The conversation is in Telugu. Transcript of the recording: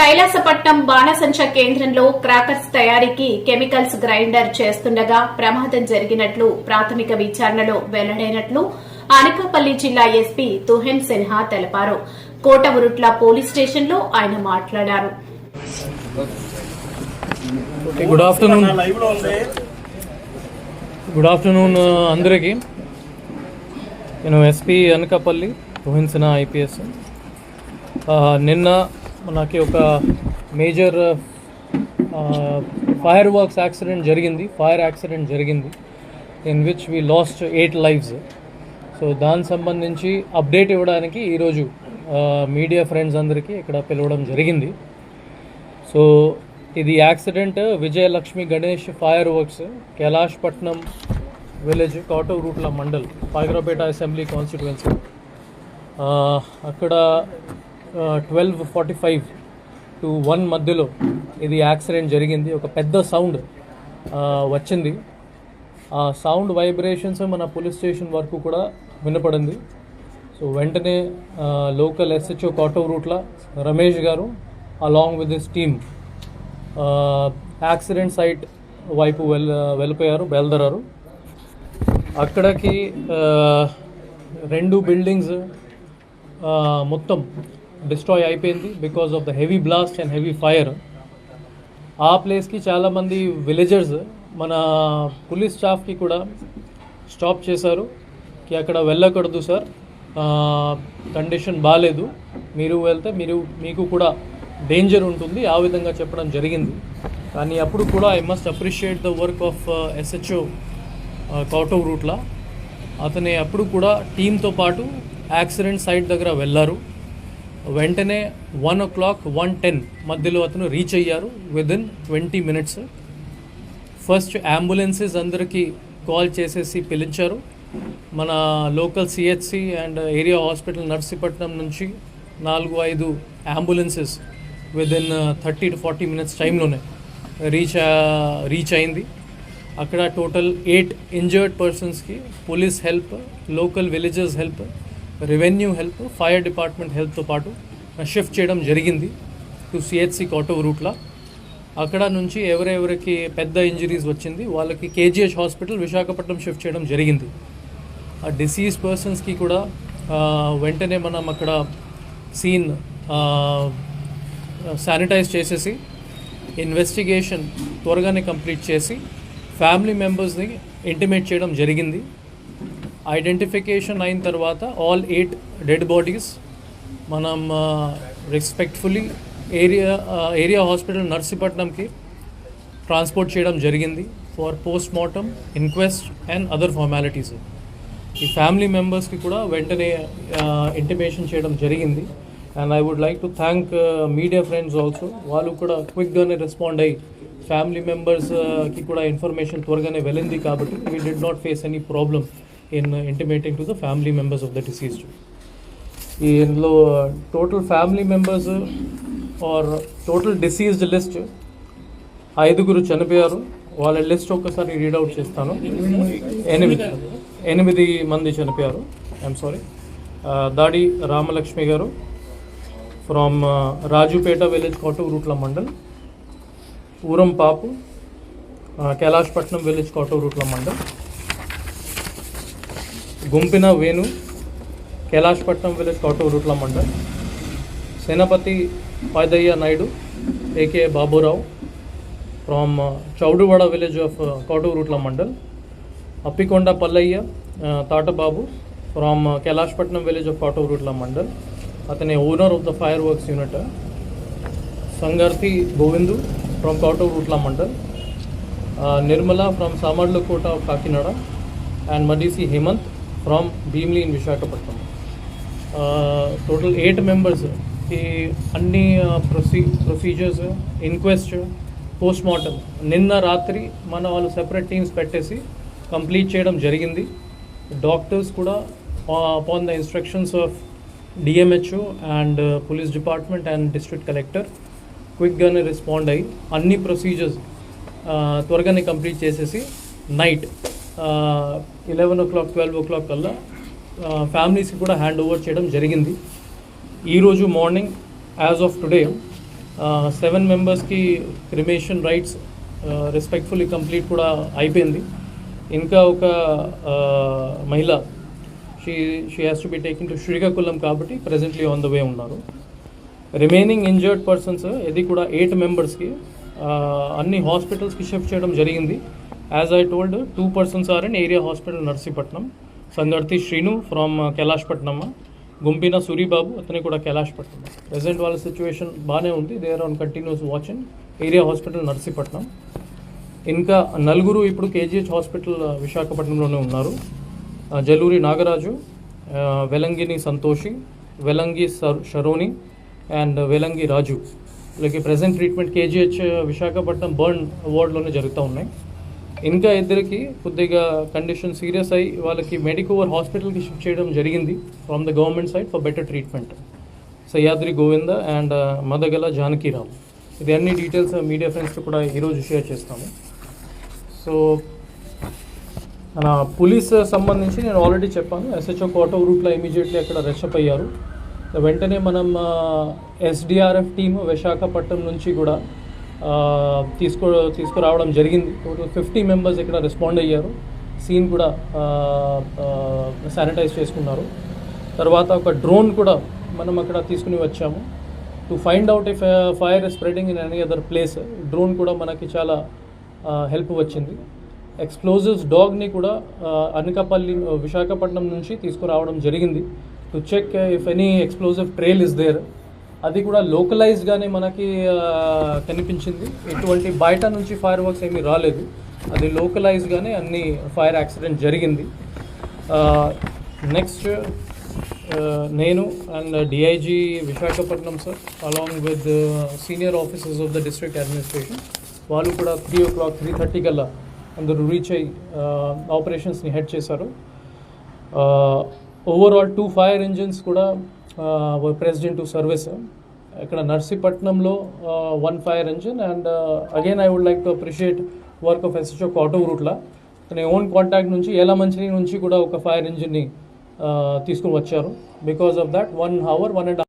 కైలాసపట్నం బాణసంచ కేంద్రంలో క్రాకర్స్ తయారీకి కెమికల్స్ గ్రైండర్ చేస్తుండగా ప్రమాదం జరిగినట్లు ప్రాథమిక విచారణలో వెల్లడైనట్లు అనకాపల్లి జిల్లా ఎస్పీ తుహిన్ సిన్హా తెలిపారు. కోటవురుట్ల పోలీస్ స్టేషన్లో ఆయన మాట్లాడారు. గుడ్ ఆఫ్టర్నూన్ అందరికీ. నేను ఎస్పీ అనకాపల్లి తుహిన్ సిన్హా ఐపీఎస్. నిన్న మనకి ఒక మేజర్ ఫైర్ యాక్సిడెంట్ జరిగింది in which we last 8 lives. So దానికి సంబంధించి అప్డేట్ ఇవ్వడానికి ఈరోజు మీడియా ఫ్రెండ్స్ అందరికీ ఇక్కడ పిలవడం జరిగింది. సో ఇది accident Vijayalakshmi Ganesh fireworks, Kailasapatnam village, Kotavuratla mandal, Payakaraopeta assembly constituency. అక్కడ 12:45 to 1 మధ్యలో ఇది యాక్సిడెంట్ జరిగింది. ఒక పెద్ద సౌండ్ వచ్చింది. ఆ సౌండ్ వైబ్రేషన్స్ మన పోలీస్ స్టేషన్ వరకు కూడా వినపడింది. సో వెంటనే లోకల్ ఎస్హెచ్ఓ కోటవురుట్ల రమేష్ గారు along with this team accident site వైపు బయలుదేరారు. అక్కడికి 2 బిల్డింగ్స్ మొత్తం డిస్ట్రాయ్ అయిపోయింది because of the heavy blast and heavy fire. ఆ ప్లేస్కి చాలామంది విలేజర్స్ మన పోలీస్ స్టాఫ్కి కూడా స్టాప్ చేశారు కి అక్కడ వెళ్ళకూడదు సార్, కండిషన్ బాగాలేదు, మీరు వెళ్తే మీకు కూడా డేంజర్ ఉంటుంది, ఆ విధంగా చెప్పడం జరిగింది. కానీ అప్పుడు కూడా I must appreciate the work of SHO Kotavuratla. అతని అప్పుడు కూడా టీంతో పాటు యాక్సిడెంట్ సైట్ దగ్గర వెళ్ళారు. వెంటనే 1:10 మధ్యలో అతను రీచ్ అయ్యారు విదిన్ 20 minutes. ఫస్ట్ అంబులెన్సెస్ అందరికీ కాల్ చేసేసి పిలిచారు. మన local CHC and area hospital Narsipatnam నుంచి 4-5 అంబులెన్సెస్ విదిన్ 30 to 40 minutes టైంలోనే రీచ్ అయింది. అక్కడ టోటల్ 8 ఇంజర్డ్ పర్సన్స్కి police help, local villages help, revenue help, fire department హెల్ప్తో పాటు షిఫ్ట్ చేయడం జరిగింది టు సిహెచ్సి కోటవురుట్ల. అక్కడ నుంచి ఎవరెవరికి పెద్ద ఇంజరీస్ వచ్చింది వాళ్ళకి కేజీహెచ్ హాస్పిటల్ విశాఖపట్నం షిఫ్ట్ చేయడం జరిగింది. ఆ డిసీజ్ పర్సన్స్కి కూడా వెంటనే మనం అక్కడ సీన్ శానిటైజ్ చేసేసి ఇన్వెస్టిగేషన్ త్వరగానే కంప్లీట్ చేసి ఫ్యామిలీ మెంబర్స్ని ఇంటిమేట్ చేయడం జరిగింది. ఐడెంటిఫికేషన్ అయిన తర్వాత ఆల్ 8 డెడ్ బాడీస్ మనం రెస్పెక్ట్ఫుల్లీ ఏరియా హాస్పిటల్ నర్సీపట్నంకి ట్రాన్స్పోర్ట్ చేయడం జరిగింది for post mortem, inquest and other formalities. ఈ ఫ్యామిలీ మెంబర్స్కి కూడా వెంటనే ఇంటిమేషన్ చేయడం జరిగింది. And I would like to thank media friends also. వాళ్ళు కూడా క్విక్గానే రెస్పాండ్ అయ్యి ఫ్యామిలీ మెంబర్స్కి కూడా ఇన్ఫర్మేషన్ త్వరగానే వెళ్ళింది కాబట్టి we did not face any problem in intimating to the family members of the deceased. ఇందులో total family members or total deceased list 5 చనిపోయారు. వాళ్ళ లిస్ట్ ఒక్కసారి రీడౌట్ చేస్తాను. 8 మంది చనిపోయారు. I'm sorry. దాడి రామలక్ష్మి గారు from Rajupeta village, Kotavuratla mandal. Uram Papu, Kailasapatnam village, Kotavuratla mandal. Gumpina Venu, Kailasapatnam village, Kotavuratla mandal. Senapathi Padayya Naidu AK Baburao from Chowduvada village of Kotavuratla mandal. Appikonda Pallayya Tatababu from Kailasapatnam village of Kotavuratla mandal. అతని owner of the fireworks unit. Sangarthi Govindu from Kotavuratla mandal. Nirmala from Samarlakota of Kakinada. And Madisi Hemanth from Bheemili in Visakhapatnam. Total 8 members ఈ అన్ని ప్రొసీజర్స్, ఇన్క్వెస్ట్, పోస్ట్ మార్టం నిన్న రాత్రి మన వాళ్ళు సెపరేట్ టీమ్స్ పెట్టేసి కంప్లీట్ చేయడం జరిగింది. డాక్టర్స్ కూడా upon the instructions of DMHO and police department and district collector క్విక్గానే రెస్పాండ్ అయ్యి అన్ని ప్రొసీజర్స్ త్వరగానే కంప్లీట్ చేసేసి నైట్ 11 o'clock 12 o'clock కల్లా ఫ్యామిలీస్కి కూడా హ్యాండ్ ఓవర్ చేయడం జరిగింది. ఈరోజు మార్నింగ్ యాజ్ ఆఫ్ టుడే 7 మెంబర్స్కి క్రిమేషన్ రైట్స్ రెస్పెక్ట్ఫుల్లీ కంప్లీట్ కూడా అయిపోయింది. ఇంకా ఒక మహిళ she has to be taking to Srikakulam కాబట్టి ప్రెజెంట్లీ ఆన్ ద వే ఉన్నారు. రిమైనింగ్ ఇంజర్డ్ పర్సన్స్ ఇది కూడా 8 మెంబర్స్కి అన్ని హాస్పిటల్స్కి షిఫ్ట్ చేయడం జరిగింది. As I told 2 persons are in area hospital Narsipatnam. Sangarthi Srinu from Kailashpatnam, Gumpina Suribabu అతని కూడా కైలాష్పట్నం. ప్రెసెంట్ వాళ్ళ సిచ్యువేషన్ బాగానే ఉంది. They are on continuous watch in area hospital Narsipatnam. ఇంకా 4 ఇప్పుడు కేజీహెచ్ హాస్పిటల్ విశాఖపట్నంలోనే ఉన్నారు. జలూరి నాగరాజు, వెలంగిని సంతోషి, వెలంగి షరోని అండ్ వెలంగి రాజు. వీళ్ళకి present treatment KGH Visakhapatnam burn వార్డ్లోనే జరుగుతూ ఉన్నాయి. ఇంకా 2కి కొద్దిగా కండిషన్ సీరియస్ అయ్యి వాళ్ళకి మెడికోవర్ హాస్పిటల్కి షిఫ్ట్ చేయడం జరిగింది from the government side for better treatment. Sayyadri Govinda and Madagala Janakiram. ఇది అన్ని డీటెయిల్స్ మీడియా ఫ్రెండ్స్తో కూడా ఈరోజు షేర్ చేస్తాము. సో మన పోలీస్ సంబంధించి నేను ఆల్రెడీ చెప్పాను. SHO కోట రూట్లో ఇమీడియట్లీ అక్కడ రెస్టప్ అయ్యారు. వెంటనే మనం SDRF టీమ్ విశాఖపట్నం నుంచి కూడా తీసుకురావడం జరిగింది. టోటల్ 50 మెంబర్స్ ఇక్కడ రెస్పాండ్ అయ్యారు. సీన్ కూడా శానిటైజ్ చేసుకున్నారు. తర్వాత ఒక డ్రోన్ కూడా మనం అక్కడ తీసుకుని వచ్చాము to find out if fire spreading in any other place. Drone కూడా మనకి చాలా హెల్ప్ వచ్చింది. ఎక్స్ప్లోజివ్స్ డాగ్ని కూడా అనకాపల్లి విశాఖపట్నం నుంచి తీసుకురావడం జరిగింది to check if any explosive trail is there. అది కూడా లోకలైజ్గానే మనకి కనిపించింది. ఎటువంటి బయట నుంచి ఫైర్ వర్క్స్ ఏమీ రాలేదు. అది లోకలైజ్గానే అన్ని ఫైర్ యాక్సిడెంట్ జరిగింది. నెక్స్ట్ నేను and DIG Visakhapatnam sir along with senior officers of the district administration వాళ్ళు కూడా 3 o'clock 3:30 కల్లా అందరూ రీచ్ అయ్యి ఆపరేషన్స్ని హెడ్ చేశారు. ఓవరాల్ 2 ఫైర్ ఇంజిన్స్ కూడా ప్రెస్డ్ ఇన్ టు సర్వీస్. ఇక్కడ నర్సీపట్నంలో 1 fire engine and again I would like to appreciate work of SHO Kotavuratla. తన ఓన్ కాంటాక్ట్ నుంచి ఏలమంచిలి నుంచి కూడా ఒక ఫైర్ ఇంజిన్ని తీసుకుని వచ్చారు. Because of that 1 hour 1.5